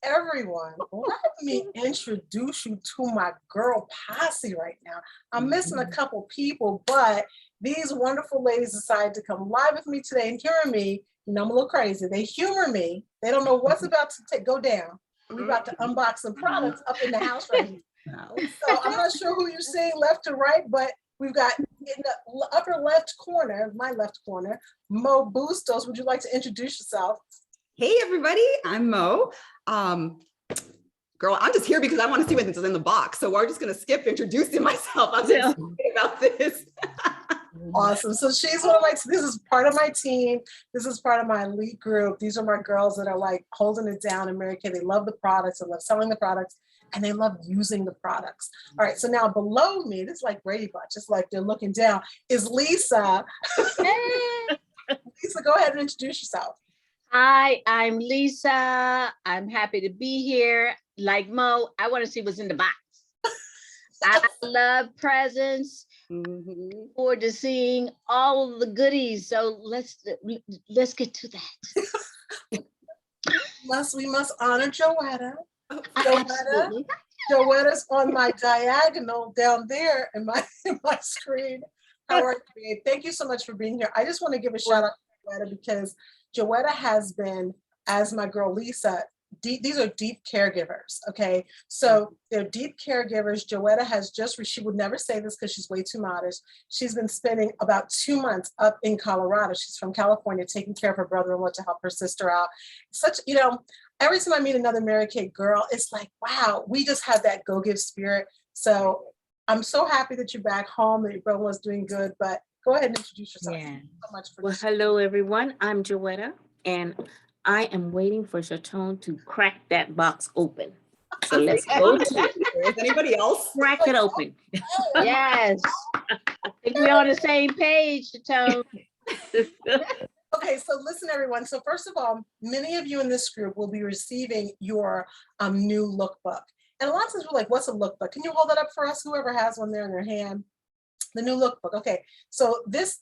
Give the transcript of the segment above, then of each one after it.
everyone. Let me introduce you to my girl posse right now. I'm missing a couple people, but these wonderful ladies decided to come live with me today and humor me. You know, I'm a little crazy. They humor me. They don't know what's about to go down. We're about to unbox some products up in the house right now. So I'm not sure who you're seeing left to right, but we've got in the upper left corner, my left corner, Mo Bustos. Would you like to introduce yourself? Hey everybody, I'm Mo. Girl, I'm just here because I want to see what is in the box. So we're just going to skip introducing myself. I'm excited about this. Awesome. So she's one of my, this is part of my team. This is part of my elite group. These are my girls that are like holding it down in Mary Kay. They love the products, they love selling the products, and they love using the products. All right, so now below me, this is like Brady Bunch, just like they're looking down, is Lisa. Hey. Lisa, go ahead and introduce yourself. Hi, I'm Lisa. I'm happy to be here. Like Mo, I want to see what's in the box. I love presents. Forward to seeing all of the goodies. So let's get to that. We must honor Joetta. Joetta's on my diagonal down there in my screen. How are you? Thank you so much for being here. I just want to give a shout out to Joetta because Joetta has been, as my girl Lisa, these are deep caregivers, okay? So they're deep caregivers. Joetta has she would never say this because she's way too modest. She's been spending about 2 months up in Colorado. She's from California, taking care of her brother-in-law to help her sister out. Such, you know, every time I meet another Mary Kay girl, it's like, wow, we just have that go-give spirit. So I'm so happy that you're back home, that your brother-in-law's doing good, but go ahead and introduce yourself. Yeah. Thank you so much for Well, hello everyone. I'm Joetta, and I am waiting for Chatone to crack that box open. So let's go to it. Is anybody else? Crack it open. Yes. I think we're on the same page, Chatone. Okay, so listen, everyone. So first of all, many of you in this group will be receiving your new lookbook. And a lot of times we're like, what's a lookbook? Can you hold that up for us? Whoever has one there in their hand. The new lookbook. Okay, so this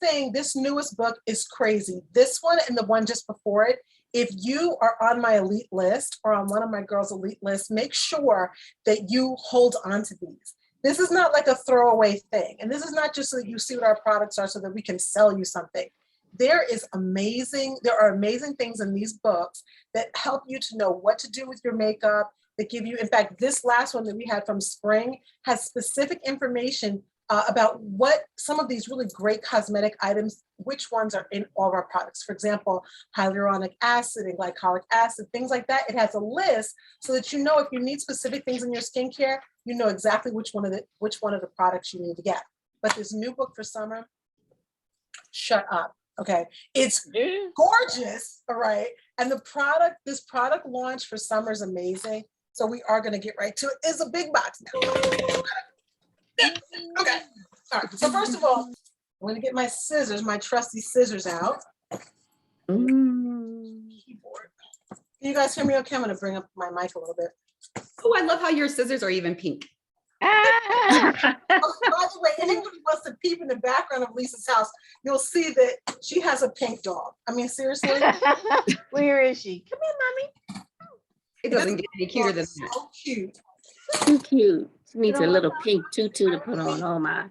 newest book is crazy. This one and the one just before it, if you are on my elite list or on one of my girls' elite lists, make sure that you hold on to these. This is not like a throwaway thing. And this is not just so that you see what our products are so that we can sell you something. There are amazing things in these books that help you to know what to do with your makeup, that give you, in fact, this last one that we had from spring has specific information about what some of these really great cosmetic items, which ones are in all of our products. For example, hyaluronic acid and glycolic acid, things like that. It has a list so that you know if you need specific things in your skincare, you know exactly which one of the products you need to get. But this new book for summer, shut up. Okay, it's gorgeous, all right. And this product launch for summer is amazing. So we are going to get right to it. It's a big box now. Okay, all right. So first of all, I'm going to get my scissors, my trusty scissors out. Keyboard. Can you guys hear me okay? I'm going to bring up my mic a little bit. Oh, I love how your scissors are even pink. Oh, by the way, anybody wants to peep in the background of Lisa's house, you'll see that she has a pink dog. I mean, seriously. Where is she? Come here, mommy. It doesn't get any cuter than that. So cute. Too cute. She needs a little pink tutu to put on. Oh my.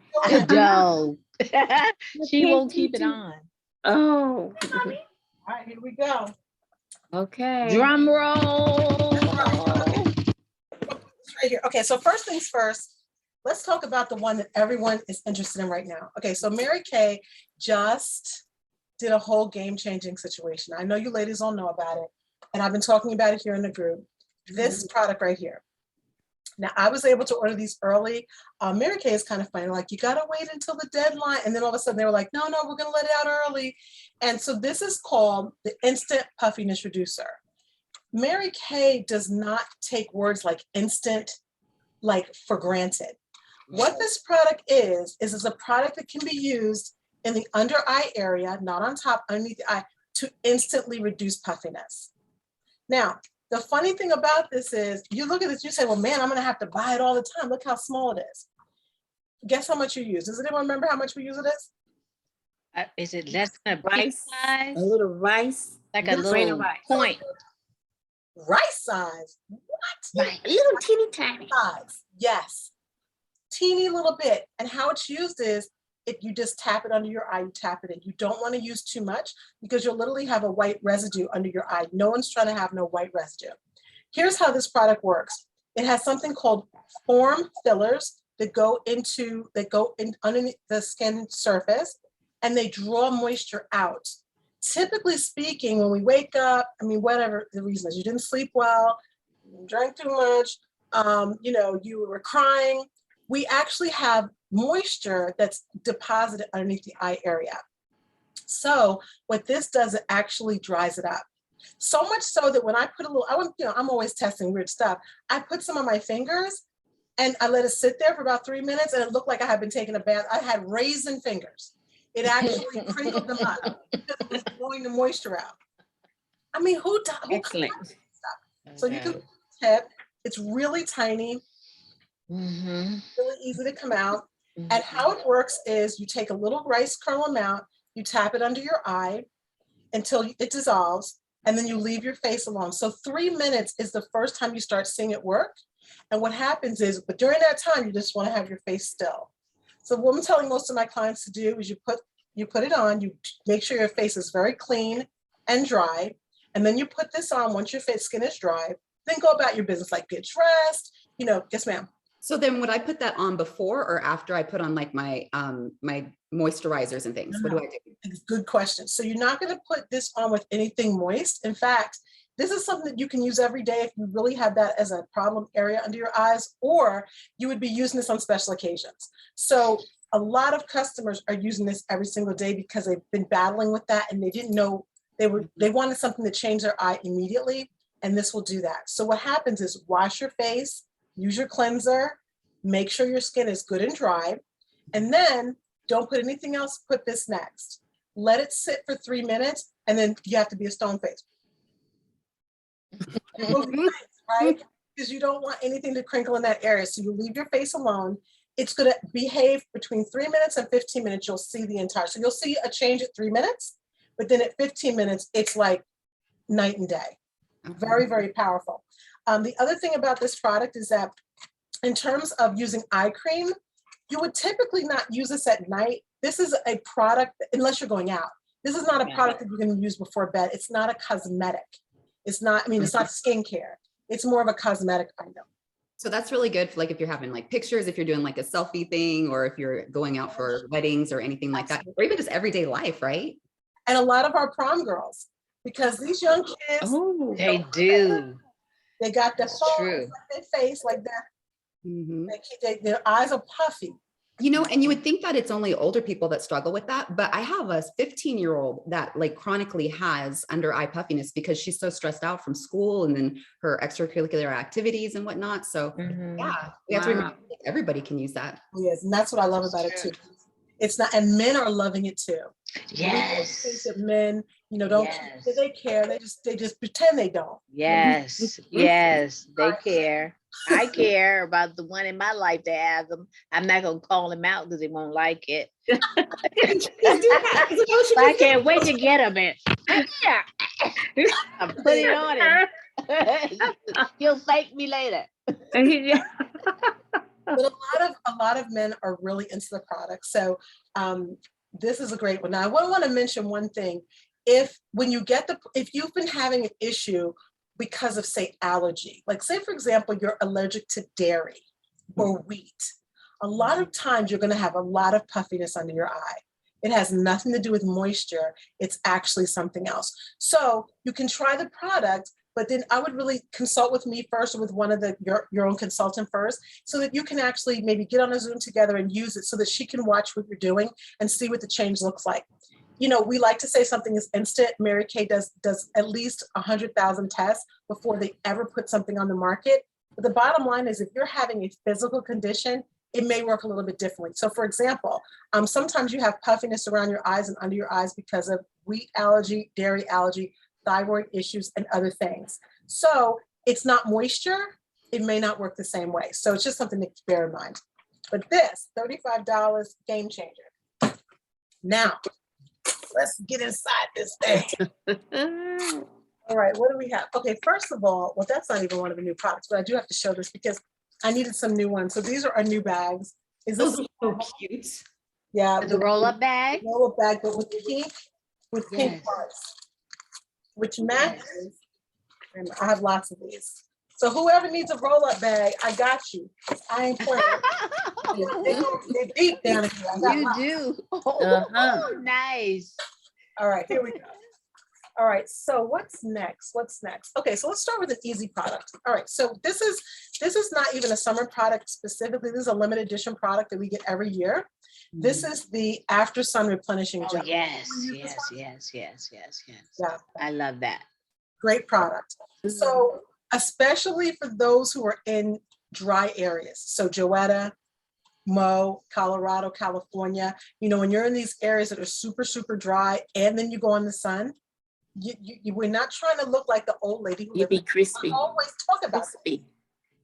No. She won't keep it on. Oh. All right, here we go. Okay. Drum roll. Right here. Okay, so first things first, let's talk about the one that everyone is interested in right now. Okay, so Mary Kay just did a whole game-changing situation. I know you ladies all know about it, and I've been talking about it here in the group. This product right here. Now, I was able to order these early. Mary Kay is kind of funny, like, you gotta wait until the deadline. And then all of a sudden they were like, no, we're gonna let it out early. And so this is called the Instant Puffiness Reducer. Mary Kay does not take words like instant, like for granted. What this product is a product that can be used in the under eye area, not on top, underneath the eye, to instantly reduce puffiness. Now, the funny thing about this is, you look at this, you say, well, man, I'm gonna have to buy it all the time. Look how small it is. Guess how much you use? Does anyone remember how much we use it is? Is it less than a Rice, size? a little rice, Like a grain of little rice. point. Rice size. What? Right. Little teeny tiny. Size. Yes. Teeny little bit. And how it's used is if you just tap it under your eye, you tap it in. You don't want to use too much because you'll literally have a white residue under your eye. No one's trying to have no white residue. Here's how this product works. It has something called form fillers that go in underneath the skin surface, and they draw moisture out. Typically speaking, when we wake up, I mean, whatever the reason is, you didn't sleep well, you drank too much, you were crying, we actually have moisture that's deposited underneath the eye area. So what this does, it actually dries it up. So much so that when I put a little, I'm always testing weird stuff. I put some on my fingers and I let it sit there for about 3 minutes, and it looked like I had been taking a bath. I had raisin fingers. It actually crinkled them up because it was blowing the moisture out. I mean, who Excellent. So you can tip. It's really tiny, really easy to come out. And how it works is you take a little rice kernel amount, you tap it under your eye until it dissolves, and then you leave your face alone. So 3 minutes is the first time you start seeing it work. And what happens is, but during that time, you just want to have your face still. So what I'm telling most of my clients to do is you put it on, you make sure your face is very clean and dry. And then you put this on once your skin is dry, then go about your business, like get dressed, yes, ma'am. So then would I put that on before or after I put on like my my moisturizers and things? What do I do? Good question. So you're not going to put this on with anything moist. In fact, this is something that you can use every day if you really have that as a problem area under your eyes, or you would be using this on special occasions. So a lot of customers are using this every single day because they've been battling with that and they didn't know they wanted something to change their eye immediately, and this will do that. So what happens is wash your face, use your cleanser, make sure your skin is good and dry, and then don't put anything else, put this next. Let it sit for 3 minutes, and then you have to be a stone face. Right? Because you don't want anything to crinkle in that area. So you leave your face alone. It's going to behave between 3 minutes and 15 minutes. You'll see the entire, so you'll see a change at 3 minutes, but then at 15 minutes, it's like night and day. Very, very powerful. The other thing about this product is that in terms of using eye cream, you would typically not use this at night. This is a product, unless you're going out. This is not a product that you're going to use before bed. It's not a cosmetic. It's not, it's not skincare. It's more of a cosmetic item. So that's really good for like if you're having like pictures, if you're doing like a selfie thing, or if you're going out for weddings or anything like that, or even just everyday life, right? And a lot of our prom girls, because these young kids, They do. They got their That's phone, true. like their face like that. Their eyes are puffy. And you would think that it's only older people that struggle with that, but I have a 15-year-old that like chronically has under eye puffiness because she's so stressed out from school and then her extracurricular activities and whatnot. So yeah, we have to remember everybody can use that. Yes, and that's what I love about it too. It's not, and men are loving it too. Yes. Think that men, don't they care? They just pretend they don't. Yes. Yes, they care. I care about the one in my life that has them. I'm not gonna call him out because he won't like it. I can't wait to get him in. Yeah. I'm putting it on him. He'll thank me later. But a lot of men are really into the product. So this is a great one. Now I want to mention one thing. If you've been having an issue because of, say, allergy, like say, for example, you're allergic to dairy or wheat, a lot of times you're going to have a lot of puffiness under your eye. It has nothing to do with moisture. It's actually something else. So you can try the product, but then I would really consult with me first or with one of your own consultant first, so that you can actually maybe get on a Zoom together and use it so that she can watch what you're doing and see what the change looks like. We like to say something is instant. Mary Kay does at least 100,000 tests before they ever put something on the market. But the bottom line is if you're having a physical condition, it may work a little bit differently. So for example, sometimes you have puffiness around your eyes and under your eyes because of wheat allergy, dairy allergy, thyroid issues, and other things. So it's not moisture. It may not work the same way. So it's just something to bear in mind. But this, $35, game changer. Now, let's get inside this thing. All right, what do we have? Okay, first of all, well, that's not even one of the new products, but I do have to show this because I needed some new ones. So these are our new bags. Is Those this, are so cute. yeah, The roll-up bag? roll-up bag, but with pink Yes. parts, which matches. And I have lots of these. So whoever needs a roll-up bag, I got you. I ain't playing. They're deep down in here. I got You lots. do. Uh-huh. Oh, nice. All right, here we go. All right, so what's next? What's next? Okay, so let's start with an easy product. All right, so this is not even a summer product specifically. This is a limited edition product that we get every year. This is the After Sun Replenishing Oh, Gel. yes, Use this yes, one? yes, yes, yes, yes. Yeah, I love that. great product. So especially for those who are in dry areas. So Joetta, Mo, Colorado, California, you know, when you're in these areas that are super, super dry and then you go in the sun, we're not trying to look like the old lady who You lived be in- crispy. I always talk about it. Crispy.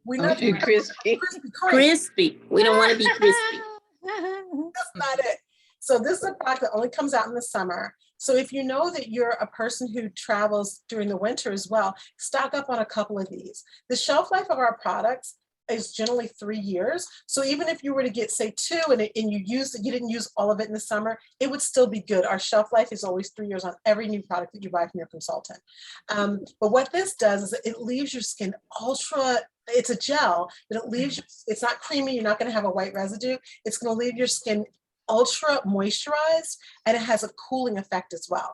We're not Too trying to crispy. crispy cream. Crispy. We don't want to be crispy. That's not it. So this is a product that only comes out in the summer. So if you know that you're a person who travels during the winter as well, stock up on a couple of these. The shelf life of our products is generally 3 years. So even if you were to get, say, 2 and you didn't use all of it in the summer, it would still be good. Our shelf life is always 3 years on every new product that you buy from your consultant. But what this does is it leaves your skin ultra, it's a gel, but it leaves, it's not creamy, you're not gonna have a white residue. It's gonna leave your skin ultra moisturized, and it has a cooling effect as well.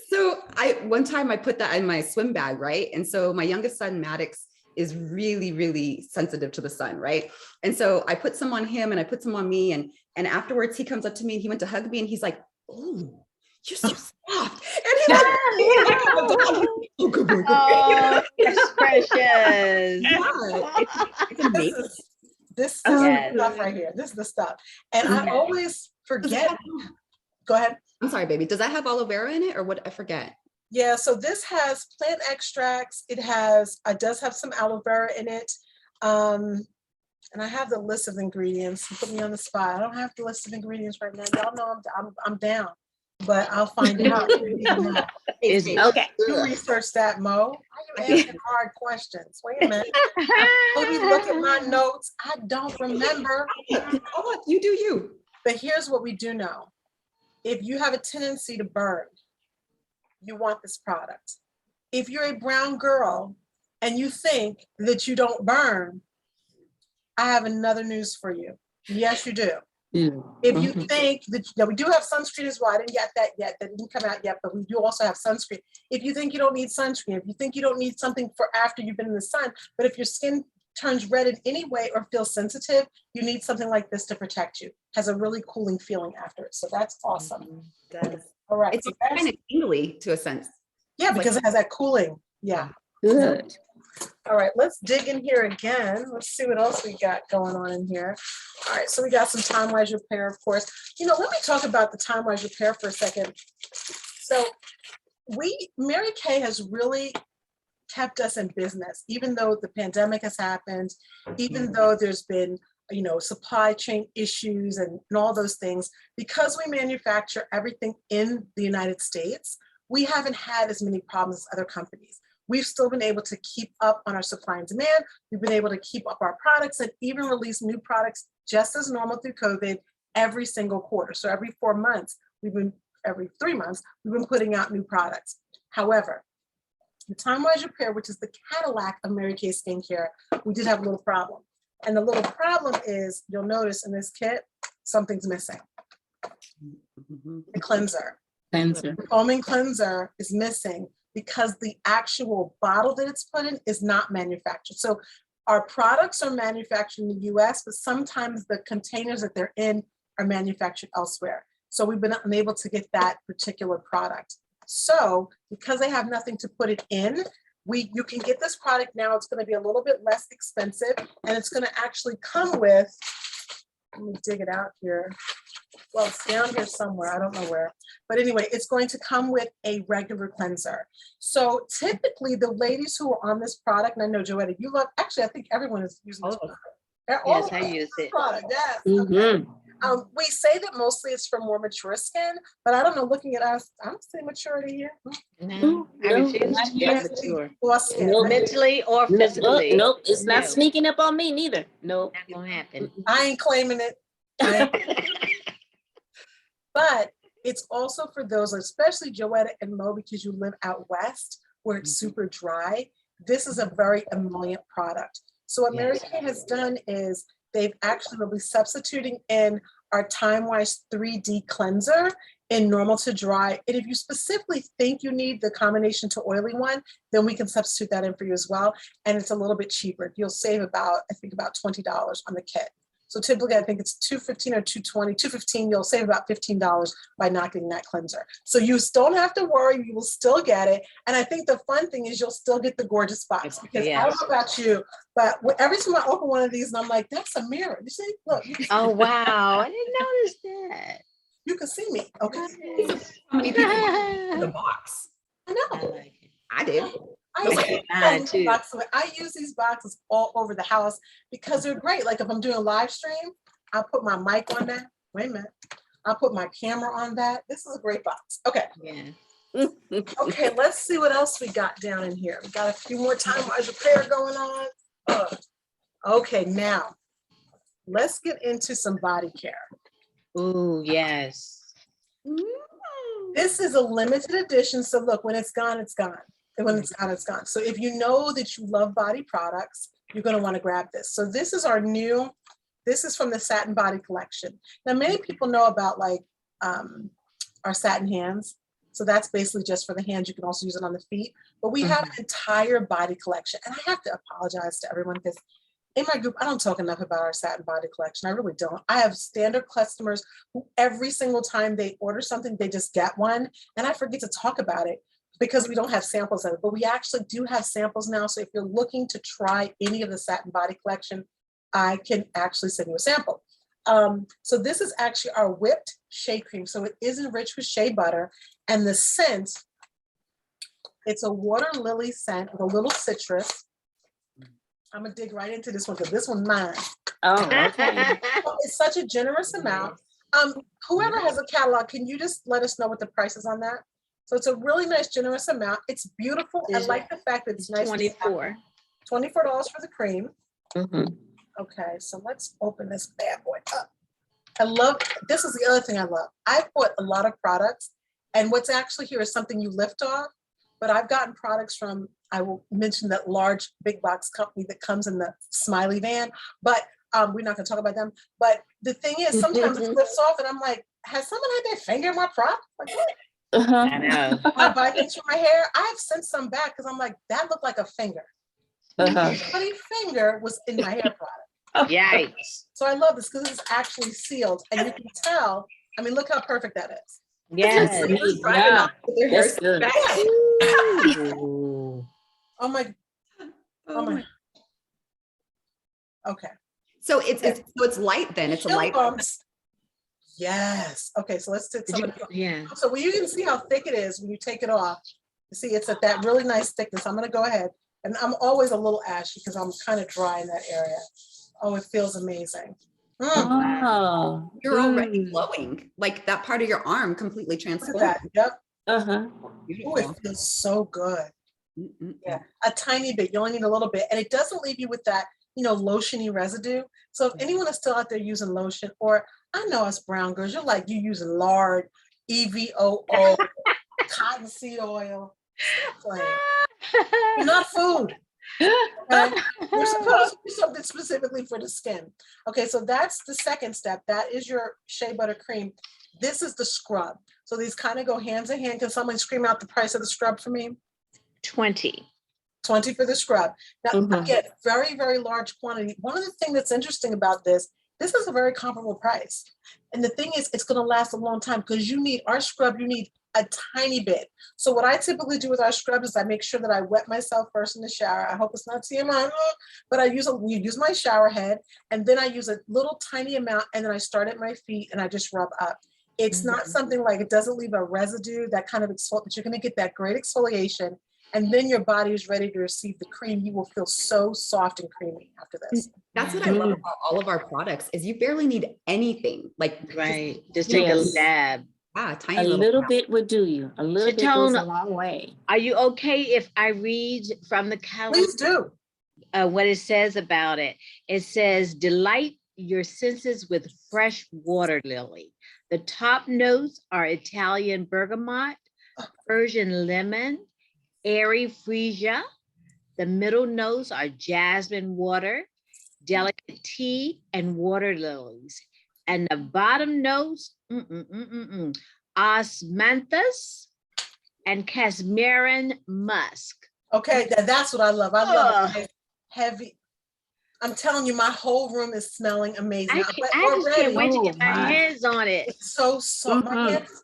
So one time I put that in my swim bag, right? And so my youngest son, Maddox, is really, really sensitive to the sun, right? And so I put some on him and I put some on me, and afterwards he comes up to me and he went to hug me and he's like, "Oh, you're so soft." And he like, oh, good boy, good boy. Oh, it's precious. Yeah, it's amazing. This is Yes. the stuff right here. This is the stuff. And I always Does forget. that- Go ahead. I'm sorry, baby. Does that have aloe vera in it or what? I forget. Yeah, so this has plant extracts. It does have some aloe vera in it. And I have the list of ingredients. You put me on the spot. I don't have the list of ingredients right now. Y'all know I'm down, but I'll find out. Is it? Okay. You research that, Mo. Why you asking hard questions? Wait a minute. Maybe look at my notes. I don't remember. Oh, you do you. But here's what we do know. If you have a tendency to burn, you want this product. If you're a brown girl and you think that you don't burn, I have another news for you. Yes, you do. If you think that we do have sunscreen as well, I didn't get that yet, that didn't come out yet, but we do also have sunscreen. If you think you don't need sunscreen, if you think you don't need something for after you've been in the sun, but if your skin turns red in any way or feels sensitive, you need something like this to protect you. Has a really cooling feeling after it. So that's awesome. All right. It's so kind of tingly to a sense. yeah, because it has that cooling. Yeah. Good. All right, let's dig in here again. Let's see what else we got going on in here. All right, so we got some time-wise repair, of course. You know, let me talk about the time-wise repair for a second. So Mary Kay has really kept us in business, even though the pandemic has happened, even though there's been, you know, supply chain issues and all those things. Because we manufacture everything in the United States, we haven't had as many problems as other companies. We've still been able to keep up on our supply and demand. We've been able to keep up our products and even release new products just as normal through COVID every single quarter. So every 4 months, every 3 months, we've been putting out new products. However, the time-wise repair, which is the Cadillac of Mary Kay skincare, we did have a little problem. And the little problem is, you'll notice in this kit, something's missing. The cleanser. Cleanser. The foaming cleanser is missing because the actual bottle that it's put in is not manufactured. So our products are manufactured in the US, but sometimes the containers that they're in are manufactured elsewhere. So we've been unable to get that particular product. So because they have nothing to put it in, you can get this product now. It's going to be a little bit less expensive, and it's going to actually come with, let me dig it out here. Well, it's down here somewhere. I don't know where. But anyway, it's going to come with a regular cleanser. So typically the ladies who are on this product, and I know Joetta, you love, actually, I think everyone is using this product. Yes, I use it. Product, yes. Mhm. We say that mostly it's for more mature skin, but I don't know, looking at us, I don't see maturity here. No, I No, refuse not to be yet. mature. Or skin. Nope. Mentally or No, physically. nope, it's not No. sneaking up on me neither. Nope. Not gonna happen. I ain't claiming it. But it's also for those, especially Joetta and Mo, because you live out west where it's super dry. This is a very emollient product. So what Mary Kay has done is they've actually will be substituting in our Time Wise 3D cleanser in normal to dry. And if you specifically think you need the combination to oily one, then we can substitute that in for you as well. And it's a little bit cheaper. You'll save about, I think about $20 on the kit. So typically I think it's $215 or $220, $215, you'll save about $15 by not getting that cleanser. So you don't have to worry, you will still get it. And I think the fun thing is you'll still get the gorgeous box, because I don't know about you, but every time I open one of these and I'm like, that's a mirror. You see, look. You Oh, wow. I didn't notice that. You can see me, okay? How many people in the box? I I know. like it. I did. I use these boxes all over the house because they're great. Like if I'm doing a live stream, I'll put my mic on that. Wait a minute. I'll put my camera on that. This is a great box. Okay. Yeah. Okay, let's see what else we got down in here. We got a few more time-wise repair going on. Okay, now let's get into some body care. Ooh, yes. This is a limited edition. So look, when it's gone, it's gone. And when it's gone, it's gone. So if you know that you love body products, you're going to want to grab this. So this is our new, this is from the Satin Body Collection. Now, many people know about like our satin hands. So that's basically just for the hands. You can also use it on the feet. But we have an entire body collection. And I have to apologize to everyone because in my group, I don't talk enough about our Satin Body Collection. I really don't. I have standard customers who every single time they order something, they just get one. And I forget to talk about it because we don't have samples of it. But we actually do have samples now. So if you're looking to try any of the Satin Body Collection, I can actually send you a sample. So this is actually our whipped shea cream. So it is enriched with shea butter. And the scent, it's a water lily scent with a little citrus. I'm gonna dig right into this one because this one's mine. Oh, okay. It's such a generous amount. Whoever has a catalog, can you just let us know what the price is on that? So it's a really nice, generous amount. It's beautiful. I like the fact that it's nice. $24. $24 for the cream. Mhm. Okay, so let's open this bad boy up. I love, this is the other thing I love. I bought a lot of products, and what's actually here is something you lift off, but I've gotten products from, I will mention that large big box company that comes in the smiley van, but we're not gonna talk about them. But the thing is, sometimes it lifts off and I'm like, has someone had their finger in my product? Like, what? I know. I buy things for my hair. I have sent some back because I'm like, that looked like a finger. Somebody's finger was in my hair product. Yikes. So I love this because it's actually sealed and you can tell, I mean, look how perfect that is. Yes. Yeah, that's good. Ooh. Oh my, oh my. Okay. So it's light then. It's a Chill light. bumps. Yes. Okay, so let's take some of the, Yeah. so you can see how thick it is when you take it off. You see, it's at that really nice thickness. I'm gonna go ahead, and I'm always a little ashy because I'm kind of dry in that area. Oh, it feels amazing. Oh. You're already glowing. Like that part of your arm completely Look at transformed. that. Yep. Uh-huh. Oh, Beautiful. it feels so good. Mm-mm. Yeah, a tiny bit. You only need a little bit, and it doesn't leave you with that, lotiony residue. So if anyone is still out there using lotion, or I know us brown girls, you're like you using lard, EVOO, cottonseed oil. Stop playing. You're not food. Okay? You're supposed to do something specifically for the skin. Okay, so that's the second step. That is your shea butter cream. This is the scrub. So these kind of go hands in hand. Can someone scream out the price of the scrub for me? 20. 20 for the scrub. Now, I Mhm. get very, very large quantity. One of the things that's interesting about this is a very comparable price. And the thing is, it's going to last a long time because our scrub, you need a tiny bit. So what I typically do with our scrub is I make sure that I wet myself first in the shower. I hope it's not TMI, but I use my shower head, and then I use a little tiny amount, and then I start at my feet and I just rub up. It's not something like, it doesn't leave a residue, that kind of exfoliate, but you're going to get that great exfoliation. and then your body is ready to receive the cream. You will feel so soft and creamy after this. That's what I love about all of our products is you barely need anything. Like Right. Just take a Yes. dab. tiny A little bit would do you. A little bit goes a Chatone, long way. are you okay if I read from the calendar Please do. what it says about it? It says, delight your senses with fresh water lily. The top notes are Italian bergamot, Persian lemon, airy freesia. The middle notes are jasmine water, delicate tea, and water lilies. And the bottom notes, osmanthus and casmeran musk. Okay, that's what I love. I love it. Heavy. I'm telling you, my whole room is smelling amazing. I just can't wait to get my my. hands on it. It's so soft. My hands,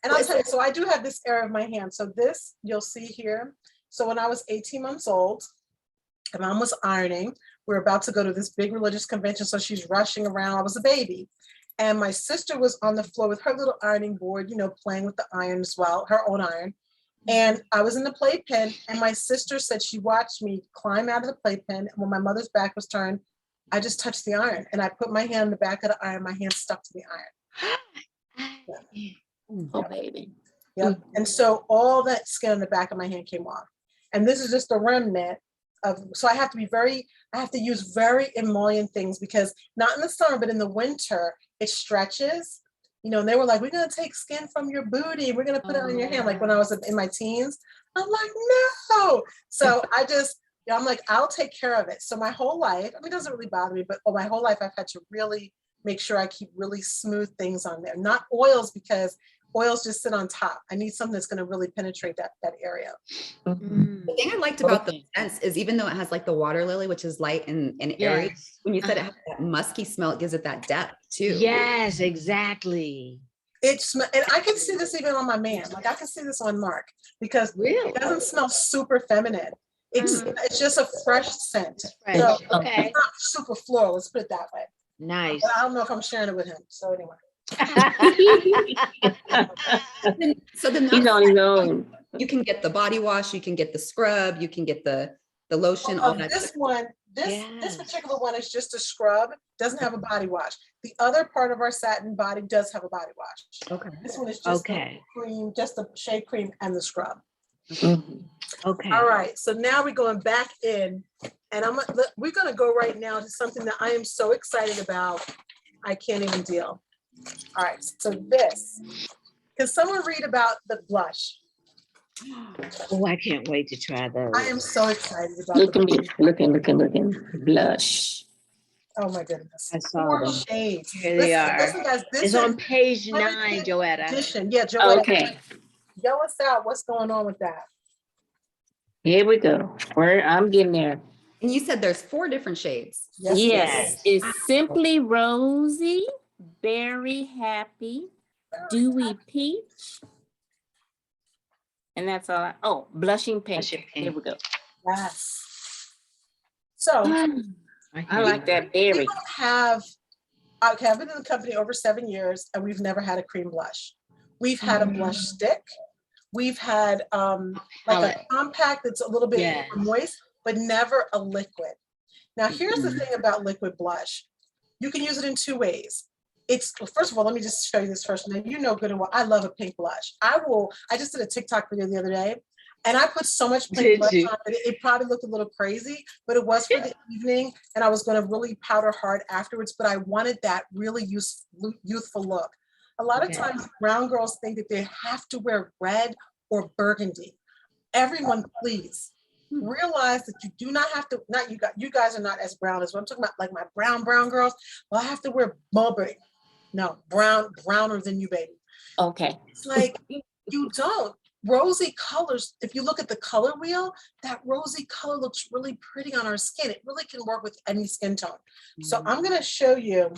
and I'll tell you, so I do have this area of my hand. So this, you'll see here. So when I was 18 months old, and Mom was ironing, we were about to go to this big religious convention. So she's rushing around. I was a baby. And my sister was on the floor with her little ironing board, playing with the iron as well, her own iron. And I was in the playpen, and my sister said she watched me climb out of the playpen. And when my mother's back was turned, I just touched the iron, and I put my hand in the back of the iron. My hand stuck to the iron. Oh, baby. Yep. And so all that skin on the back of my hand came off. And this is just a remnant of, so I have to use very emollient things, because not in the summer, but in the winter, it stretches. And they were like, we're going to take skin from your booty. We're going to put it on your hand. Like when I was in my teens, I'm like, no. So I'm like, I'll take care of it. So my whole life, it doesn't really bother me, but my whole life I've had to really make sure I keep really smooth things on there. Not oils, because oils just sit on top. I need something that's going to really penetrate that area. The thing I liked about the scents is, even though it has like the water lily, which is light and airy, Yes. when you said it has that musky smell, it gives it that depth too. Yes, exactly. And I can see this even on my man. Like I can see this on Mark, because Really? it doesn't smell super feminine. It's just a fresh scent. Fresh. So Okay. it's not super floral. Let's put it that way. Nice. But I don't know if I'm sharing it with him. So anyway. So then He's on his own. you can get the body wash, you can get the scrub, you can get the lotion, all that. This one, this Yes. particular one is just a scrub, doesn't have a body wash. The other part of our satin body does have a body wash. Okay. This one is just Okay. the cream, just the shea cream and the scrub. Okay. All right, so now we're going back in, and we're gonna go right now to something that I am so excited about. I can't even deal. All right, so this, can someone read about the blush? Oh, I can't wait to try those. I am so excited about Look the at me, blush. looking. Blush. Oh my goodness. I saw 4 them. shades. Here they are. Listen, guys, this It's is on page 9, limited Joetta. edition. Yeah, Joetta. Okay, Yell us out. What's going on with that? here we go. I'm getting there. And you said there's 4 different shades. Yes, it's Simply Rosy, Berry Happy, Dewy Peach. And that's all. Blushing Pink. Blushing Here pink. we go. Yes. So I like that we berry. don't have, okay, I've been in the company over 7 years, and we've never had a cream blush. We've had a blush stick. We've had like a compact that's a little bit more moist, but never a liquid. Now, here's the thing about liquid blush. You can use it in 2 ways. Well, first of all, let me just show you this first. Now, you know good and well, I love a pink blush. I just did a TikTok video the other day, and I put so much pink blush on that it probably looked a little crazy, but it was for the evening, and I was going to really powder hard afterwards, but I wanted that really youthful look. A lot of times, brown girls think that they have to wear red or burgundy. Everyone, please realize that you do not have to. Not you guys are not as brown as what I'm talking about. Like my brown girls. Well, I have to wear Burberry. No, browner than you, baby. Okay. It's like you don't. Rosy colors. If you look at the color wheel, that rosy color looks really pretty on our skin. It really can work with any skin tone. So I'm going to show you.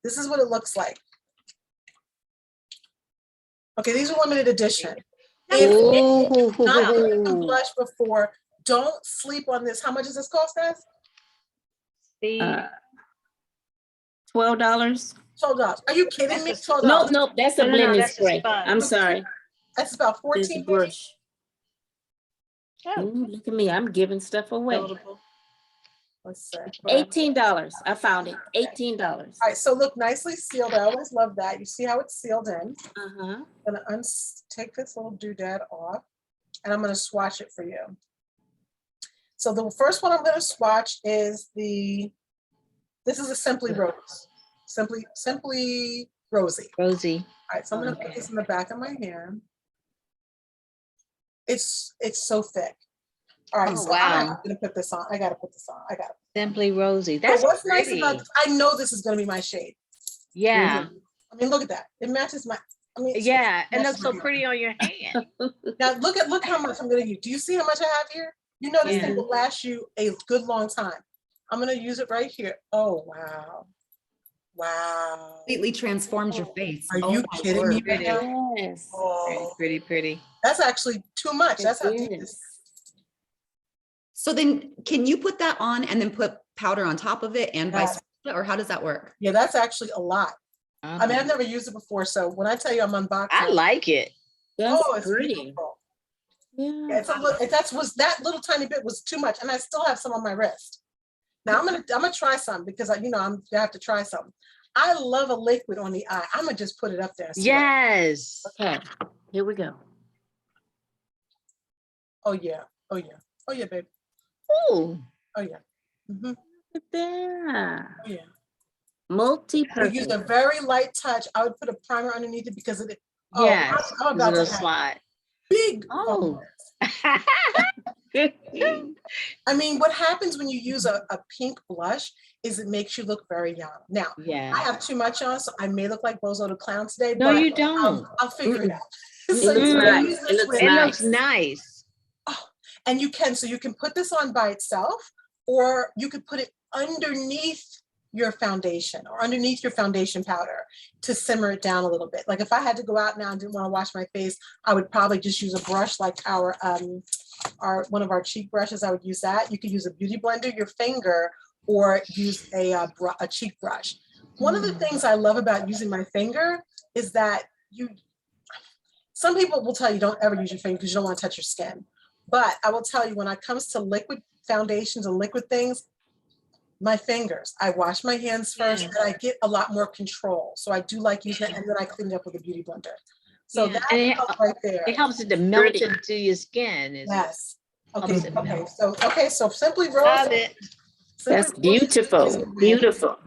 This is what it looks like. Okay, these are limited edition. If you've not used the blush before, don't sleep on this. How much does this cost, guys? $12. $12. Are you kidding me? $12. No, that's a blending spray. I'm sorry. That's about This 14. brush. Ooh, look at me, I'm giving stuff away. Notable. Let's see. $18. I found it. $18. All right, so look, nicely sealed. I always love that. You see how it's sealed in. Uh-huh. I'm gonna take this little doodad off, and I'm gonna swatch it for you. So the first one I'm gonna swatch is this is a Simply Rose. Simply Rosy. Rosie. All right, so I'm gonna put this in the back of my hand. It's so thick. All right, Oh, so wow. I'm gonna put this on. I gotta put this on. Simply Rosie. So That's what's pretty. nice about this, I know this is gonna be my shade. Yeah. I mean, look at that. It matches my, Yeah. It matches looks so my hair. pretty on your hand. Now look how much I'm gonna use. Do you see how much I have here? You know this Yeah. thing will last you a good long time. I'm gonna use it right here. Oh, wow. Wow. Completely transformed your face. Are Oh you my kidding me word. right now? Yes. Oh, Pretty. that's actually too much. It That's how deep this is. is. So then can you put that on and then put powder on top of it and vice versa, or how does that work? Yeah, that's actually a lot. I mean, I've never used it before, so when I tell you I'm unboxing, I like it. That's oh, it's pretty. beautiful. Yeah. Yeah, that little tiny bit was too much, and I still have some on my wrist. Now I'm gonna try some because I have to try something. I love a liquid on the eye. I'm gonna just put it up there. And see what- Yes. Okay, here we go. Oh yeah. Oh yeah. Oh yeah, babe. Ooh. Oh yeah. Mhm. Look at that. Oh yeah. I Multi-purpose. use a very light touch. I would put a primer underneath it because it. Oh, Yes. I'm about Little to have slide. big. Oh. I mean, what happens when you use a pink blush is it makes you look very young. Now, Yeah. I have too much on, so I may look like Bozo the Clown today, No, but you don't. I'll figure it out. It So looks you can nice. use It this looks with- It nice. looks nice. and you can put this on by itself, or you could put it underneath your foundation or underneath your foundation powder to simmer it down a little bit. Like if I had to go out now and didn't want to wash my face, I would probably just use a brush like our one of our cheek brushes. I would use that. You could use a beauty blender, your finger, or use a cheek brush. One of the things I love about using my finger is that some people will tell you don't ever use your finger because you don't want to touch your skin. But I will tell you, when it comes to liquid foundations and liquid things, my fingers, I wash my hands first, and I get a lot more control. So I do like using it, and then I clean it up with a beauty blender. So Yeah. that And it- helps right there. It helps it to melt Pretty. into your skin. Yes. Helps it melt. So Simply Rose. Love it. Simply That's Rose beautiful. is- Beautiful.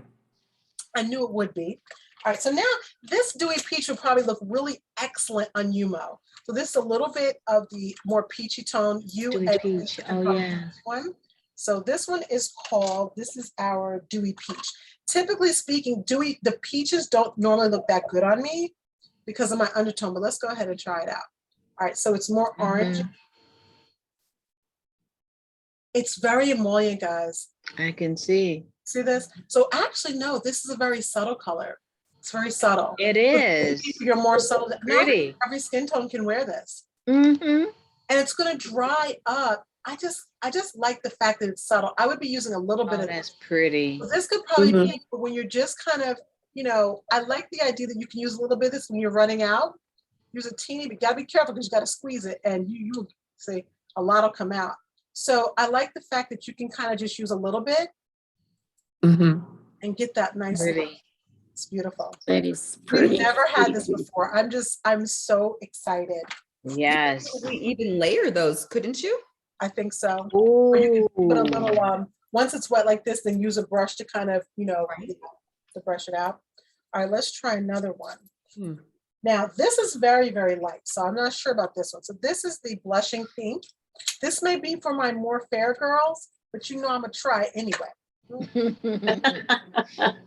I knew it would be. All right, so now this dewy peach will probably look really excellent on Yumo. So this is a little bit of the more peachy tone. Dewy peach. Oh, yeah. One. So this one is called, this is our dewy peach. Typically speaking, the peaches don't normally look that good on me because of my undertone, but let's go ahead and try it out. All right, so it's more orange. It's very emollient, guys. I can see. See this? So actually, no, this is a very subtle color. It's very subtle. It is. You're more subtle. Not Pretty. every skin tone can wear this. Mm-hmm. And it's going to dry up. I just like the fact that it's subtle. I would be using a little bit Oh, of that's pretty. this. This could probably be for when you're just kind of, I like the idea that you can use a little bit of this when you're running out. Use a teeny, but you gotta be careful because you gotta squeeze it and you see a lot will come out. So I like the fact that you can kind of just use a little bit and get that nice. Pretty. It's beautiful. That is We've pretty. never had this before. I'm so excited. Yes. We even layer those, couldn't you? I think so. Ooh. Or you can put a little, once it's wet like this, then use a brush to kind of, to brush it out. All right, let's try another one. Now, this is very, very light, so I'm not sure about this one. So this is the blushing pink. This may be for my more fair girls, but I'm gonna try it anyway.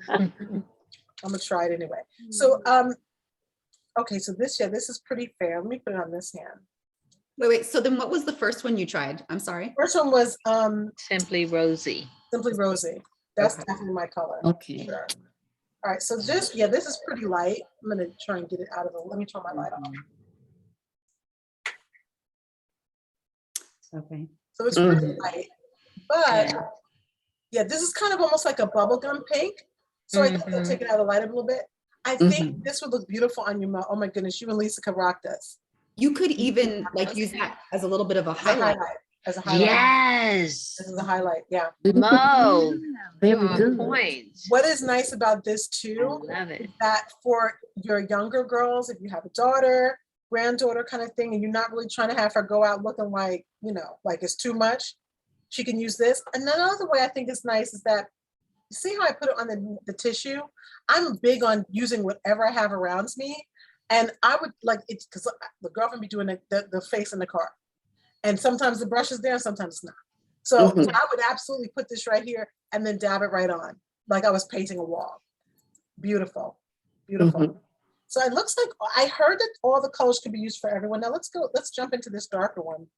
I'm gonna try it anyway. So, okay, so this is pretty fair. Let me put it on this hand. Wait. So then what was the first one you tried? I'm sorry. First one was Simply Rosie. Simply Rosy. That's Okay. definitely my color. Okay. Sure. All right, so this is pretty light. I'm gonna try and get it out of the, let me turn my light off. Okay. So it's pretty light, but yeah, this is kind of almost like a bubblegum pink. So I think I'll take it out of the light a little bit. I think this would look beautiful on your mouth. Oh my goodness, you and Lisa could rock this. You could even like use that as a little bit of a It's a highlight. as a highlight. Yes. This is a highlight, yeah. Mo, Very on good. point. What is nice about this I too, love it. is that for your younger girls, if you have a daughter, granddaughter kind of thing, and you're not really trying to have her go out looking like, like it's too much, she can use this. And another way I think is nice is that, you see how I put it on the tissue? I'm big on using whatever I have around me. And I would like it because the girlfriend be doing the face in the car. And sometimes the brush is there, sometimes it's not. So Mhm. I would absolutely put this right here and then dab it right on, like I was painting a wall. Beautiful, beautiful. Mhm. So it looks like, I heard that all the colors could be used for everyone. Now let's jump into this darker one.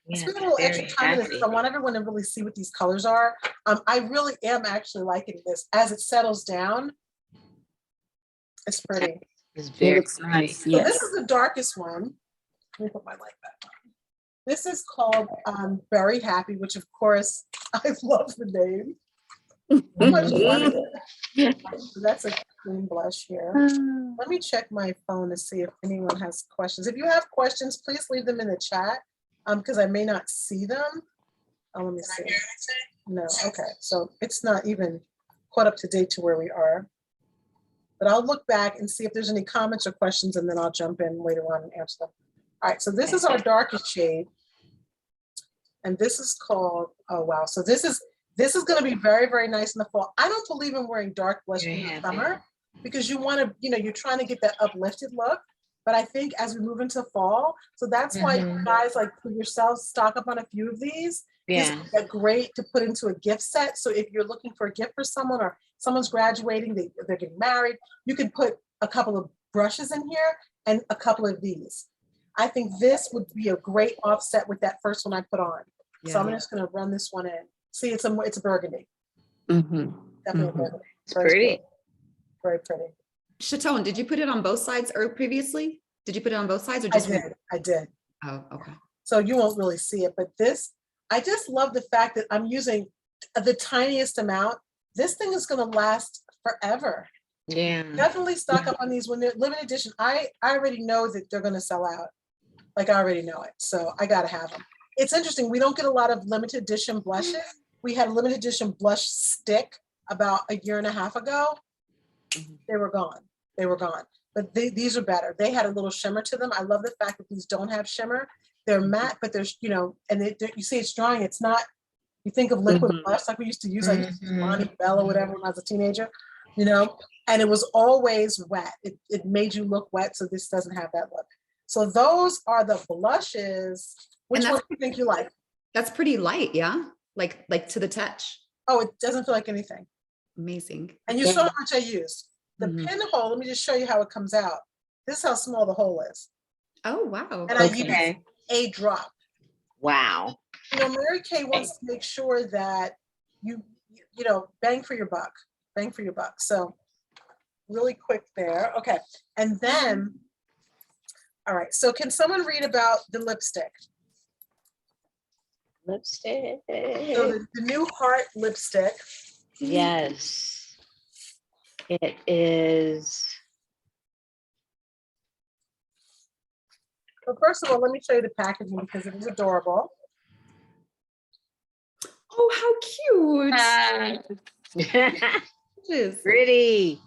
Yeah, Spend a little very extra time in this, happy. 'cause I want everyone to really see what these colors are. I really am actually liking this. As it settles down, it's pretty. It's It very looks pretty. nice, So yes. this is the darkest one. Let me put my light back on. This is called Very Happy, which of course, I love the name. So much fun. So that's a cream blush here. Let me check my phone to see if anyone has questions. If you have questions, please leave them in the chat, because I may not see them. Oh, let me see. No, okay, so it's not even caught up to date to where we are. But I'll look back and see if there's any comments or questions, and then I'll jump in later on and answer them. All right, so this is our darkest shade. And this is called, oh wow, so this is gonna be very, very nice in the fall. I don't believe in wearing dark blush Very in the happy. summer because you wanna, you're trying to get that uplifted look. But I think as we move into fall, so that's why you guys like for yourselves, stock up on a few of these. Yeah. They're great to put into a gift set. So if you're looking for a gift for someone or someone's graduating, they're getting married, you can put a couple of brushes in here and a couple of these. I think this would be a great offset with that first one I put on. So I'm just gonna run this one in. See, it's a burgundy, Mhm. definitely a Mhm. burgundy. It's Very pretty. Very pretty. Chatone, did you put it on both sides or previously? Did you put it on both sides or just one? I did. Oh, okay. So you won't really see it, but this, I just love the fact that I'm using the tiniest amount. This thing is gonna last forever. Yeah. Definitely stock up on these when they're limited edition. I already know that they're gonna sell out. Like I already know it, so I gotta have them. It's interesting, we don't get a lot of limited edition blushes. We had a limited edition blush stick about a year and a half ago. They were gone. They were gone. But these are better. They had a little shimmer to them. I love the fact that these don't have shimmer. They're matte, but there's, and you see it's drying. It's not, you think of liquid Mhm. blush like we used to use, like Bonnie Bell or whatever when I was a teenager, and it was always wet. It made you look wet, so this doesn't have that look. So those are the blushes. Which And one do you think you like? That's pretty light, yeah? Like to the touch. Oh, it doesn't feel like anything. Amazing. And you saw how much I used. The Mhm. pinhole, let me just show you how it comes out. This is how small the hole is. Oh, wow. And I Okay. use Okay. a drop. Wow. Mary Kay wants to make sure that you bang for your buck, bang for your buck. So really quick there. Okay. And then, all right. So can someone read about the lipstick? Lipstick. So the new Heart lipstick. Yes. It is. So first of all, let me show you the packaging because it is adorable. Oh, how cute. Yes. Pretty.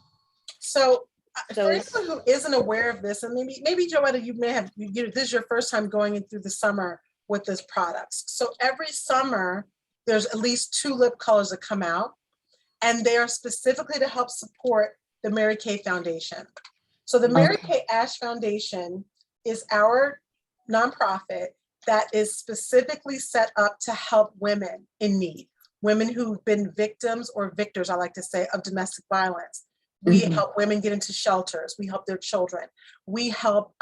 So So for it's- anyone who isn't aware of this, and maybe Joanna, you may have, this is your first time going in through the summer with this products. So every summer, there's at least 2 lip colors that come out, and they are specifically to help support the Mary Kay Foundation. So the Mary Kay Ash Foundation is our nonprofit that is specifically set up to help women in need, women who've been victims or victors, I like to say, of domestic violence. We help women get into shelters. We help their children. We help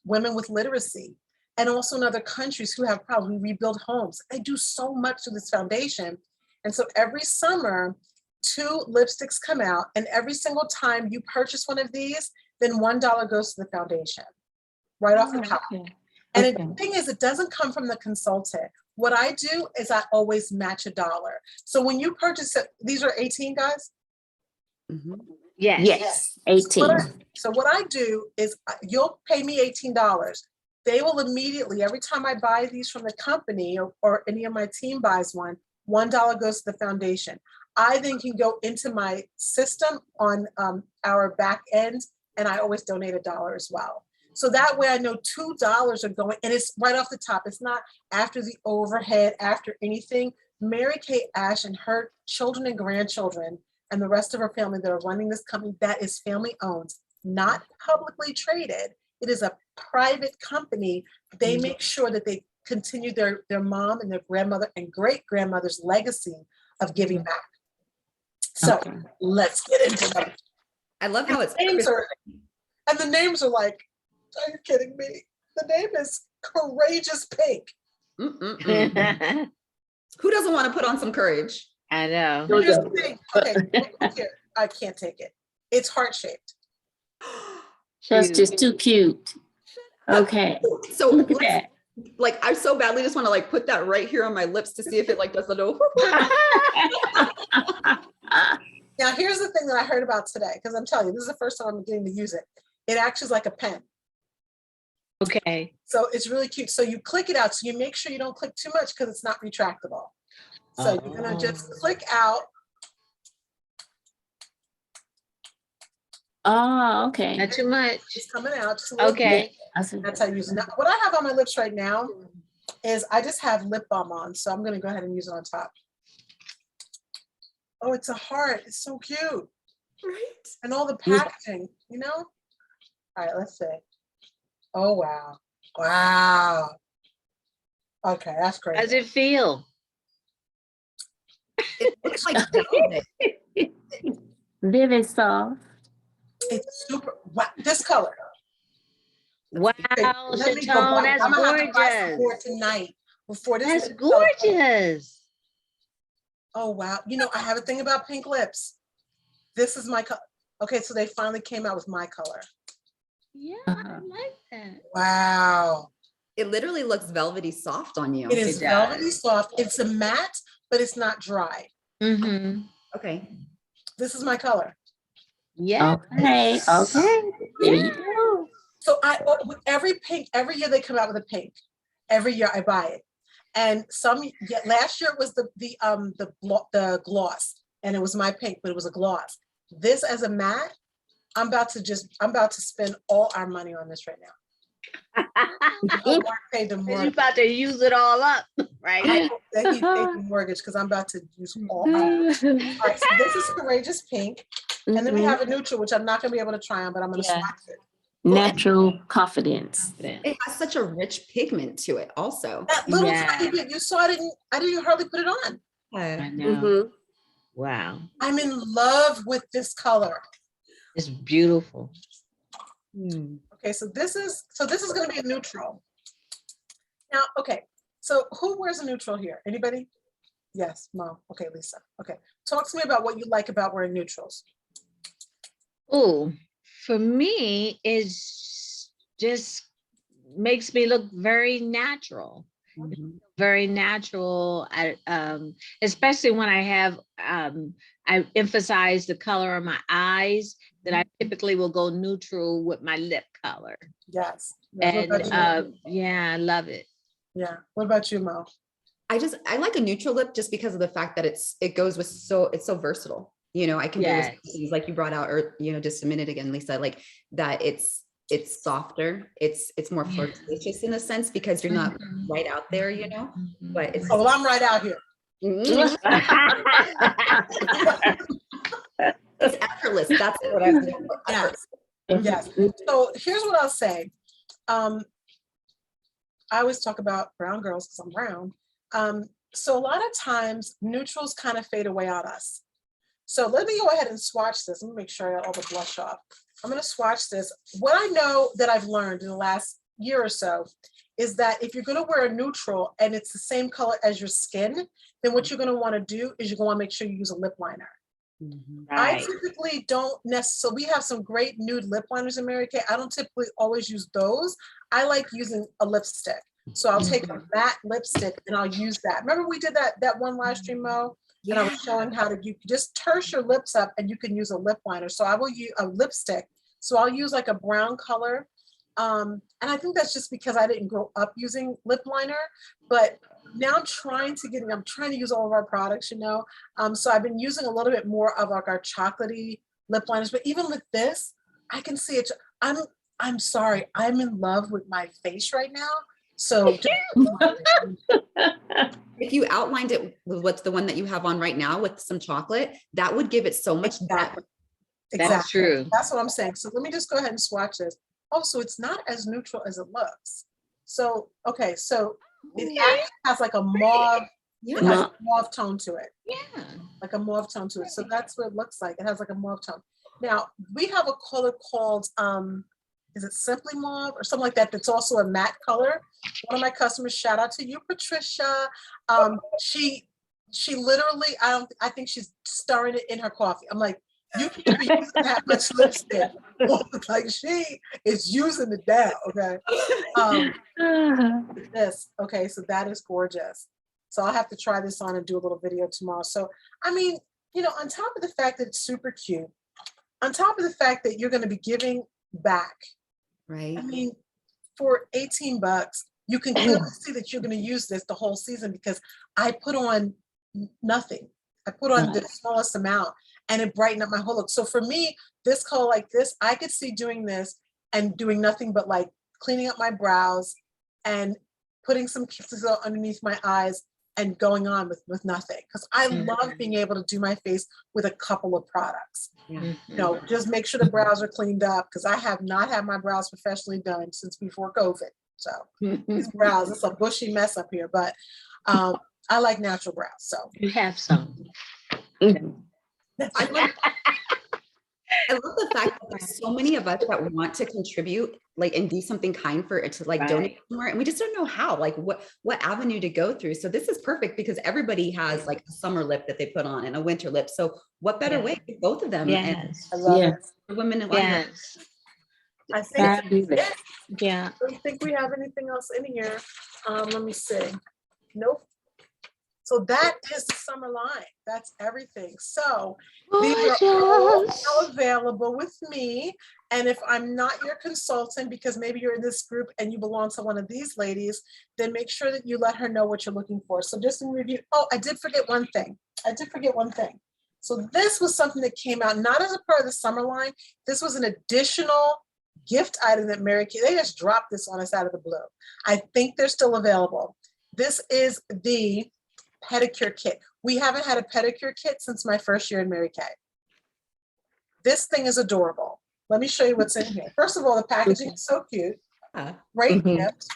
women with literacy, and also in other countries who have problems. We rebuild homes. They do so much to this foundation. And so every summer, 2 lipsticks come out, and every single time you purchase one of these, then $1 goes to the foundation, right off the top. And the thing is, it doesn't come from the consultant. What I do is I always match $1. So when you purchase it, these are 18, guys? Mhm. yes. Yes, 18. So what I do is you'll pay me $18. they will immediately, every time I buy these from the company or any of my team buys one, $1 goes to the foundation. I then can go into my system on our back end, and I always donate $1 as well. So that way I know $2 are going, and it's right off the top. It's not after the overhead, after anything. Mary Kay Ash and her children and grandchildren and the rest of her family that are running this company that is family owned, not publicly traded. It is a private company. They make sure that they continue their mom and their grandmother and great grandmother's legacy of giving back. So Okay. let's get into them. I love how it's And the names are like, are you kidding me? The name is Courageous Pink. Who doesn't want to put on some courage? I know. Here's the thing. Okay, look here. I can't take it. It's heart-shaped. That's just too cute. Okay. So Look at that. like, I so badly just want to like put that right here on my lips to see if it like does a little. Now, here's the thing that I heard about today, because I'm telling you, this is the first time I'm getting to use it. It acts as like a pen. Okay. So it's really cute. So you click it out. So you make sure you don't click too much because it's not retractable. So you're going to just click out. Oh, okay. Not too much. It's coming out. Just a little Okay. bit. That's how you use it. Now, what I have on my lips right now is I just have lip balm on. So I'm going to go ahead and use it on top. Oh, it's a heart. It's so cute. Right. And all the packaging, you know? All right, let's see. Oh, wow. Wow. Okay, that's great. How does it feel? It looks like velvet. Very soft. It's super, wow, this color. Wow, Let me go Chatone, buy- that's I'm gonna have to buy some more gorgeous. tonight before this. That's is color. gorgeous. Oh, wow. You know, I have a thing about pink lips. This is my color. Okay, so they finally came out with my color. Yeah, I like that. Wow. It literally looks velvety soft on you. It is It does. velvety soft. It's a matte, but it's not dry. Mm-hmm. Okay. This is my color. Yeah. Okay. Okay. There you go. So with every year they come out with a pink. Every year I buy it. And last year it was the gloss, and it was my pink, but it was a gloss. This as a matte, I'm about to spend all our money on this right now. Mark paid the You mortgage. about to use it all up, right? I hope that he paid the mortgage because I'm about to use all our money. All right, so this is Courageous Pink. And then we have a neutral, which I'm not going to be able to try on, but I'm going to Yeah. swatch it. Natural confidence. It has such a rich pigment to it also. That little Yeah. tiny bit, you saw I didn't hardly put it on. I know. Mhm. Wow. I'm in love with this color. It's beautiful. Okay, so this is going to be a neutral. Now, okay, so who wears a neutral here? Anybody? Yes, Mom. Okay, Lisa. Okay, talk to me about what you like about wearing neutrals. Oh, for me, it's just makes me look very natural. Very natural. Especially when I have I emphasize the color of my eyes, then I typically will go neutral with my lip color. Yes. And What about you? yeah, I love it. Yeah. What about you, Mo? I like a neutral lip just because of the fact that it goes with it's so versatile. You know, I can do Yes. with things like you brought out, or just a minute again, Lisa, like that it's softer, it's more Yeah. flirtatious in a sense because you're not right out there, but it's Oh, well, I'm right out here. it's effortless. That's what I was looking for. Yes. Yes. So here's what I'll say. I always talk about brown girls because I'm brown. So a lot of times neutrals kind of fade away on us. So let me go ahead and swatch this. Let me make sure I got all the blush off. I'm going to swatch this. What I know that I've learned in the last year or so is that if you're going to wear a neutral and it's the same color as your skin, then what you're going to want to do is you're going to want to make sure you use a lip liner. I Right. typically don't necessarily, we have some great nude lip liners in Mary Kay. I don't typically always use those. I like using a lipstick. So I'll take a matte lipstick and I'll use that. Remember we did that one live stream, Mo? And I was showing how you just terse your lips up and you can use a lip liner. So I will use a lipstick. So I'll use like a brown color And I think that's just because I didn't grow up using lip liner, but now I'm trying to use all of our products, you know. So I've been using a little bit more of like our chocolatey lip liners, but even with this, I can see it. I'm sorry, I'm in love with my face right now. So If you outlined it with what's the one that you have on right now with some chocolate, that would give it so much depth. Exactly. That's true. That's what I'm saying. So let me just go ahead and swatch this. Oh, so it's not as neutral as it looks. So, okay, so it actually has like a mauve, it has a mauve tone to it. Yeah. Like a mauve tone to it. So that's what it looks like. It has like a mauve tone. Now, we have a color called, is it Simply Mauve or something like that? That's also a matte color. One of my customers, shout out to you, Patricia. She literally, I think she's stirring it in her coffee. I'm like, you can't be using that much lipstick. Like she is using it down, okay? This, okay, so that is gorgeous. So I'll have to try this on and do a little video tomorrow. So, I mean, you know, on top of the fact that it's super cute, on top of the fact that you're going to be giving back, Right. I mean, for $18, you can clearly see that you're going to use this the whole season because I put on nothing. I put on the smallest amount and it brightened up my whole look. So for me, this color like this, I could see doing this and doing nothing but like cleaning up my brows and putting some kisses underneath my eyes and going on with nothing. Because I love being able to do my face with a couple of products. Yeah. You know, just make sure the brows are cleaned up because I have not had my brows professionally done since before COVID. So these brows, it's a bushy mess up here, but I like natural brows. So You have some. I love the fact that there's so many of us that want to contribute, like, and do something kind for it to like donate somewhere, and we just don't know how, like what avenue to go through. So this is perfect because everybody has like a summer lip that they put on and a winter lip. So what better way to get both of them? Yes. I love it. And women in Yes. I think Fabulous. Yeah. I don't think we have anything else in here. Let me see. Nope. So that is the summer line. That's everything. So these are all now available with me. And if I'm not your consultant, because maybe you're in this group and you belong to one of these ladies, then make sure that you let her know what you're looking for. So just in review, oh, I did forget one thing. So this was something that came out, not as a part of the summer line. This was an additional gift item that Mary Kay, they just dropped this on us out of the blue. I think they're still available. This is the pedicure kit. We haven't had a pedicure kit since my first year in Mary Kay. This thing is adorable. Let me show you what's in here. First of all, the packaging is so cute. Great gift.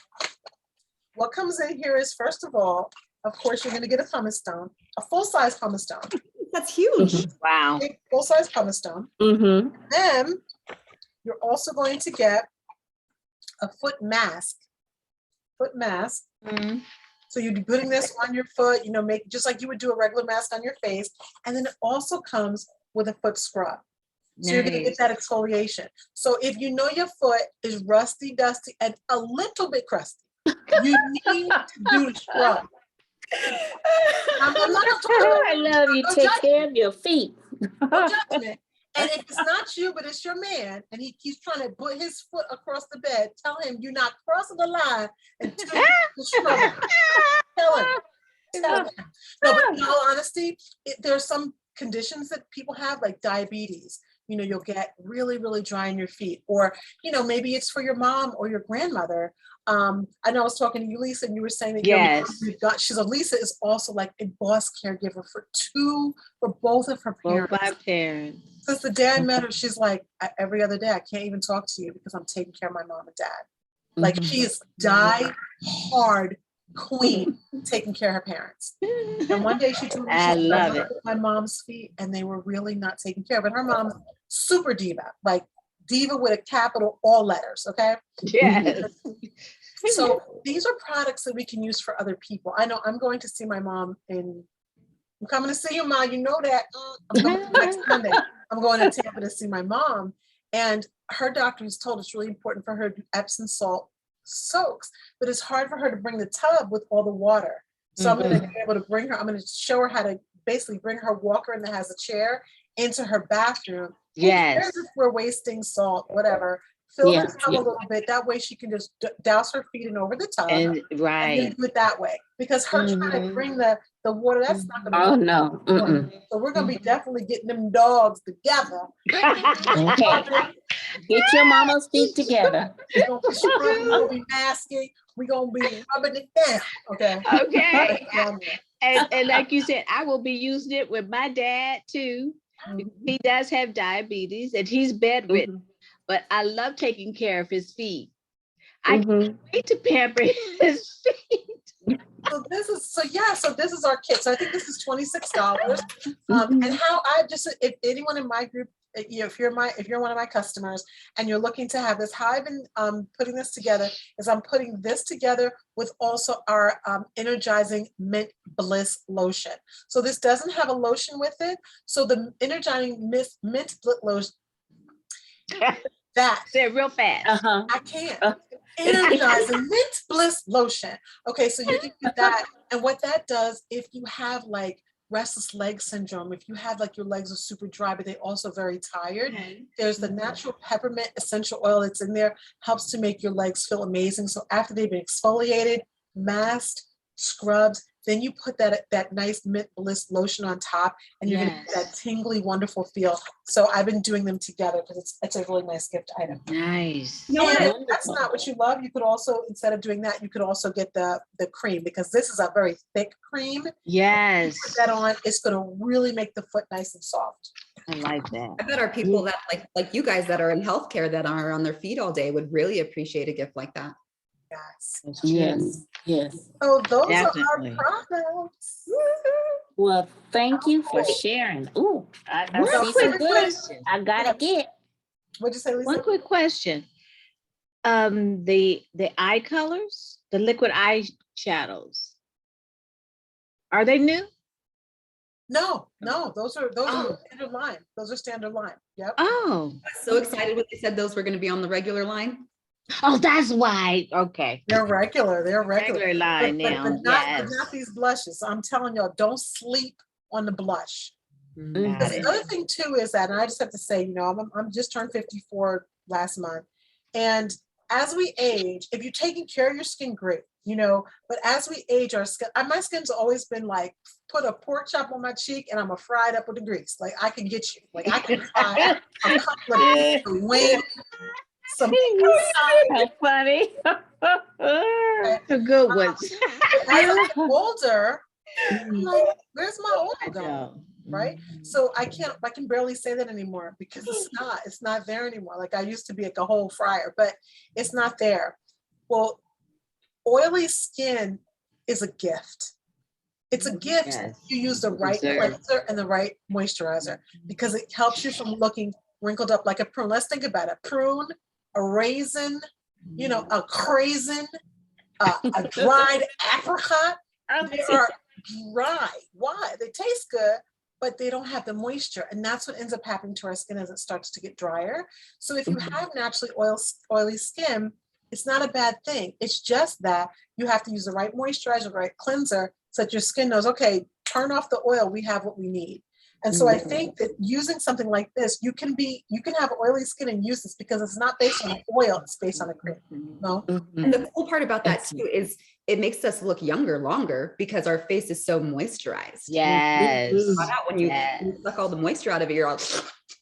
What comes in here is, first of all, of course, you're going to get a pumice stone, a full-size pumice stone. That's huge. Wow. Full-size pumice stone. Then you're also going to get a foot mask. So you'd be putting this on your foot, you know, make just like you would do a regular mask on your face. And then it also comes with a foot scrub. So you're going to get that exfoliation. So if you know your foot is rusty, dusty, and a little bit crusty, you need to do the scrub. I love you. Take care of your feet. No judgment. And if it's not you, but it's your man, and he's trying to put his foot across the bed, tell him you're not crossing the line until you scrub. Tell him. No, but in all honesty, there's some conditions that people have, like diabetes. You know, you'll get really, really dry in your feet, or, you know, maybe it's for your mom or your grandmother. I know I was talking to you, Lisa, and you were saying that Lisa is also like a boss caregiver for both of her parents. Both my parents. Since the day I met her, she's like, every other day, I can't even talk to you because I'm taking care of my mom and dad. Like she's die-hard queen taking care of her parents. And one day she told me, I love it. My mom's feet, and they were really not taken care of. And her mom's super diva, like diva with a capital, all letters, okay? Yes. So these are products that we can use for other people. I know I'm going to see my mom I'm coming to see you, Ma, you know that. I'm coming next Monday. I'm going to Tampa to see my mom. And her doctor has told it's really important for her to do Epsom salt soaks, but it's hard for her to bring the tub with all the water. So I'm going to be able to I'm going to show her how to basically bring her walker and that has a chair into her bathroom. Yes. If we're wasting salt, whatever, fill Yeah, the tub a yeah. little bit. That way she can just douse her feet in over the tub. And And right. then do it that way. Because her trying to Mhm. bring the water, that's not gonna Oh, work. no. Mm-mm. So we're gonna be definitely getting them dogs together. Okay. Get your mama's feet together. We're gonna be scrubbing, we're gonna be masking, we're gonna be rubbing it down, okay? Okay. Down there. And like you said, I will be using it with my dad too. He does have diabetes and he's bedridden, but I love taking care of his feet. I can't wait to pamper his feet. So this is our kit. So I think this is $26. And how I just, if anyone in my group, if you're one of my customers and you're looking to have this, how I've been putting this together is I'm putting this together with also our energizing mint bliss lotion. So this doesn't have a lotion with it. So the energizing mint bliss lotion, that Say it real fast. Uh-huh. I can't. Energizing mint bliss lotion. Okay, so you can get that. And what that does, if you have like restless leg syndrome, if you have like your legs are super dry, but they also very tired, there's the natural peppermint essential oil that's in there, helps to make your legs feel amazing. So after they've been exfoliated, masked, scrubbed, then you put that nice mint bliss lotion on top, and you're gonna get that tingly, wonderful feel. So I've been doing them together because it's a really nice gift item. Nice. And if that's not what you love, you could also, instead of doing that, you could also get the cream, because this is a very thick cream. Yes. Put that on, it's gonna really make the foot nice and soft. I like that. I bet our people that like you guys that are in healthcare that are on their feet all day would really appreciate a gift like that. Yes. Yes, yes. So those Definitely. are our products. Well, thank you for sharing. Ooh, I One see quick some good. question. I gotta get. What'd you say, Lisa? One quick question. The eye colors, the liquid eye shadows, are they new? No, those are Oh. standard line. Those are standard line. Yep. Oh, I was so excited when they said those were going to be on the regular line. oh, that's why. Okay. They're regular. They're regular. Regular line But now. not these blushes. I'm telling y'all, don't sleep on the blush. Got The it. other thing too is that, and I just have to say, I'm just turned 54 last month, and as we age, if you're taking care of your skin, great, but as we age, our skin, my skin's always been like, put a pork chop on my cheek and I'm a fried up with the grease. Like I can get you, like I can fry a couple of wings, some. How funny. The good ones. As I get older, I'm like, where's my oil going? Right? So I can barely say that anymore because it's not there anymore. Like I used to be like a whole fryer, but it's not there. Well, oily skin is a gift. It's a gift if you use the right cleanser and the right moisturizer, because it helps you from looking wrinkled up like a prune. Let's think about it. A prune, a raisin, a craisin, a dried apricot. They are dry. Why? They taste good, but they don't have the moisture. And that's what ends up happening to our skin as it starts to get drier. So if you have naturally oily skin, it's not a bad thing. It's just that you have to use the right moisturizer, the right cleanser, so that your skin knows, okay, turn off the oil, we have what we need. And so I think that using something like this, you can have oily skin and use this because it's not based on oil, it's based on a cream. No? And the cool part about that too is it makes us look younger longer because our face is so moisturized. Yes. When you suck all the moisture out of it, you're all,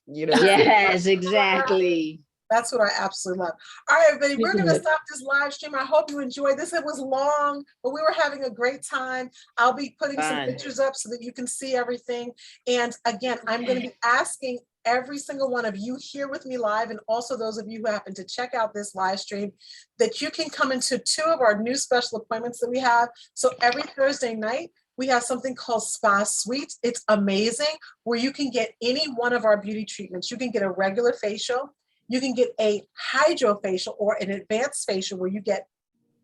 Yes, exactly. That's what I absolutely love. All right, everybody, we're going to stop this live stream. I hope you enjoyed this. It was long, but we were having a great time. I'll be putting some pictures up so that you can see everything. And again, I'm going to be asking every single one of you here with me live, and also those of you who happen to check out this live stream, that you can come into 2 of our new special appointments that we have. So every Thursday night, we have something called Spa Suites. It's amazing, where you can get any one of our beauty treatments. You can get a regular facial. You can get a hydrofacial or an advanced facial where you get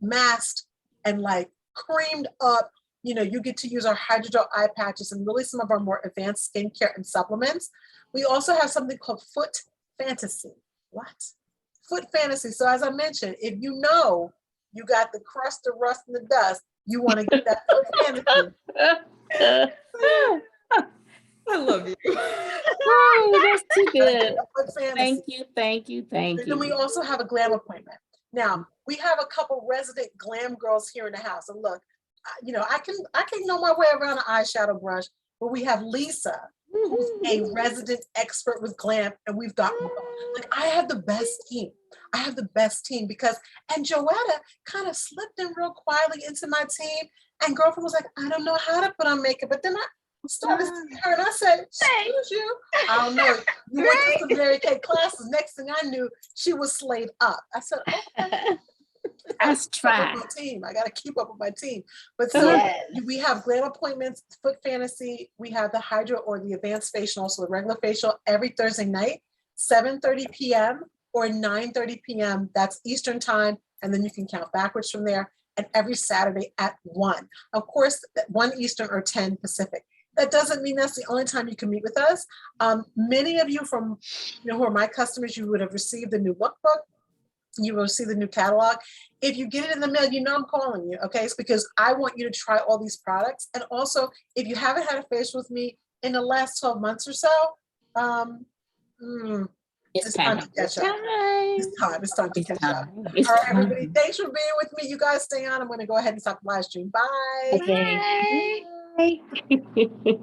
masked and like creamed up. You get to use our hydrogel eye patches and really some of our more advanced skincare and supplements. We also have something called Foot Fantasy. What? Foot Fantasy. So as I mentioned, if you got the crust, the rust, and the dust, you want to get that Foot Fantasy. I love you. Oh, that's too good. Foot fantasy. Thank you, thank you, thank Then we you. also have a glam appointment. Now, we have a couple resident glam girls here in the house. And look, you know, I can know my way around an eyeshadow brush, but we have Lisa, who's a resident expert with glam, and we've got like I have the best team. I have the best team because and Joetta kind of slipped in real quietly into my team, and girlfriend was like, I don't know how to put on makeup, but then I started seeing her and I said, excuse you. I don't know. You went to some Mary Kay classes. Next thing I knew, she was slayed up. I said, okay. Let's try. My team. I got to keep up with my team. But so Yes. we have glam appointments, foot fantasy. We have the hydro or the advanced facial, so the regular facial every Thursday night, 7:30 p.m. or 9:30 p.m. That's Eastern time. And then you can count backwards from there. And every Saturday at 1. Of course, 1 Eastern or 10 Pacific. That doesn't mean that's the only time you can meet with us. Many of you from, you know, who are my customers, you would have received the new lookbook. You will see the new catalog. If you get it in the mail, you know I'm calling you, okay? It's because I want you to try all these products. And also, if you haven't had a facial with me in the last 12 months or so, it's time to catch up. It's time to catch up. All right, everybody, thanks for being with me. You guys stay on. I'm going to go ahead and stop the live stream. Bye. Okay. Bye.